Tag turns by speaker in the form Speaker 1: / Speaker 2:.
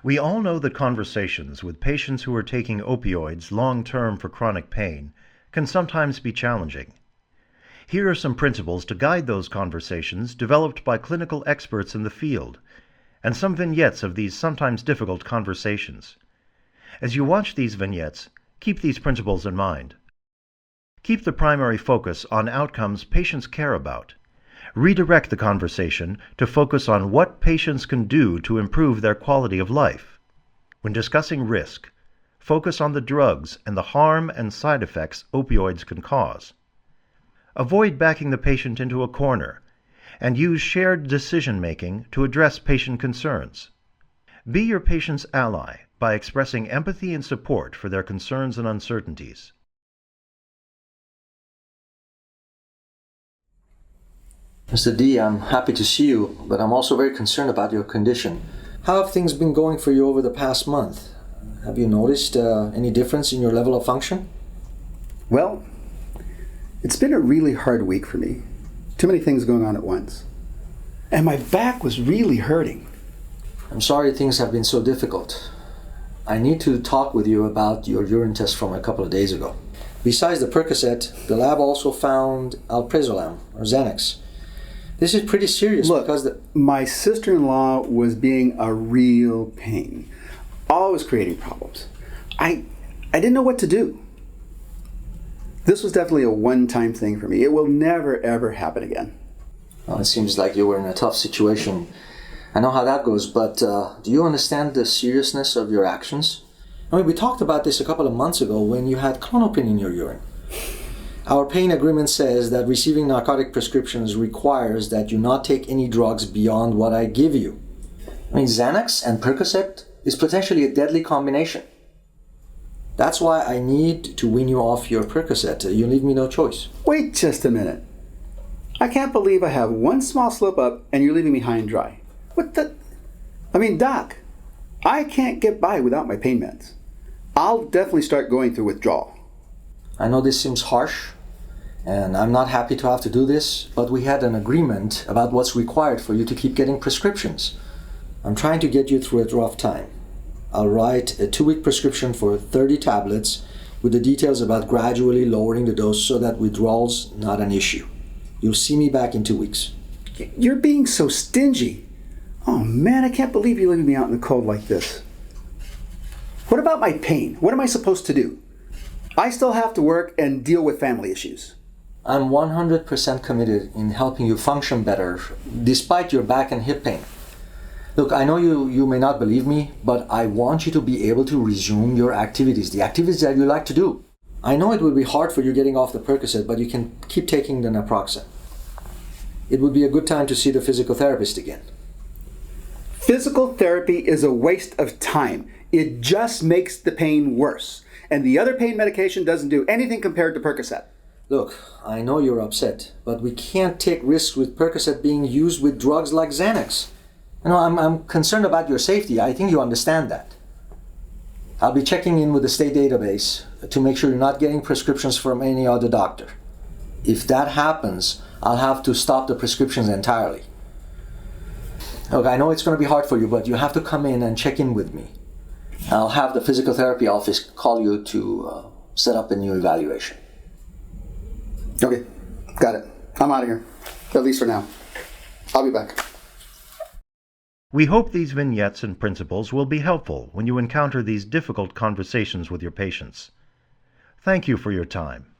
Speaker 1: We all know that conversations with patients who are taking opioids long-term for chronic pain can sometimes be challenging. Here are some principles to guide those conversations developed by clinical experts in the field, and some vignettes of these sometimes difficult conversations. As you watch these vignettes, keep these principles in mind. Keep the primary focus on outcomes patients care about. Redirect the conversation to focus on what patients can do to improve their quality of life. When discussing risk, focus on the drugs and the harm and side effects opioids can cause. Avoid backing the patient into a corner, and use shared decision-making to address patient concerns. Be your patient's ally by expressing empathy and support for their concerns and uncertainties.
Speaker 2: Mr. D, I'm happy to see you, but I'm also very concerned about your condition. How have things been going for you over the past month? Have you noticed any difference in your level of function?
Speaker 3: Well, it's been a really hard week for me. Too many things going on at once. And my back was really hurting.
Speaker 2: I'm sorry things have been so difficult. I need to talk with you about your urine test from a couple of days ago. Besides the Percocet, the lab also found alprazolam, or Xanax. This is pretty serious.
Speaker 3: Look,
Speaker 2: because
Speaker 3: my sister-in-law was being a real pain. Always creating problems. I didn't know what to do. This was definitely a one-time thing for me. It will never, ever happen again.
Speaker 2: Well, it seems like you were in a tough situation. I know how that goes, but do you understand the seriousness of your actions? I mean, we talked about this a couple of months ago when you had Klonopin in your urine. Our pain agreement says that receiving narcotic prescriptions requires that you not take any drugs beyond what I give you. I mean, Xanax and Percocet is potentially a deadly combination. That's why I need to wean you off your Percocet. You leave me no choice.
Speaker 3: Wait just a minute. I can't believe I have one small slip up and you're leaving me high and dry. What the? I mean, Doc, I can't get by without my pain meds. I'll definitely start going through withdrawal.
Speaker 2: I know this seems harsh, and I'm not happy to have to do this, but we had an agreement about what's required for you to keep getting prescriptions. I'm trying to get you through a rough time. I'll write a 2-week prescription for 30 tablets with the details about gradually lowering the dose so that withdrawal's not an issue. You'll see me back in 2 weeks.
Speaker 3: You're being so stingy. Oh man, I can't believe you're leaving me out in the cold like this. What about my pain? What am I supposed to do? I still have to work and deal with family issues.
Speaker 2: I'm 100% committed in helping you function better despite your back and hip pain. Look, I know you may not believe me, but I want you to be able to resume your activities, the activities that you like to do. I know it will be hard for you getting off the Percocet, but you can keep taking the naproxen. It would be a good time to see the physical therapist again.
Speaker 3: Physical therapy is a waste of time. It just makes the pain worse. And the other pain medication doesn't do anything compared to Percocet.
Speaker 2: Look, I know you're upset, but we can't take risks with Percocet being used with drugs like Xanax. You know, I'm concerned about your safety. I think you understand that. I'll be checking in with the state database to make sure you're not getting prescriptions from any other doctor. If that happens, I'll have to stop the prescriptions entirely. Look, I know it's going to be hard for you, but you have to come in and check in with me. I'll have the physical therapy office call you to set up a new evaluation.
Speaker 3: Okay, got it. I'm out of here, at least for now. I'll be back.
Speaker 1: We hope these vignettes and principles will be helpful when you encounter these difficult conversations with your patients. Thank you for your time.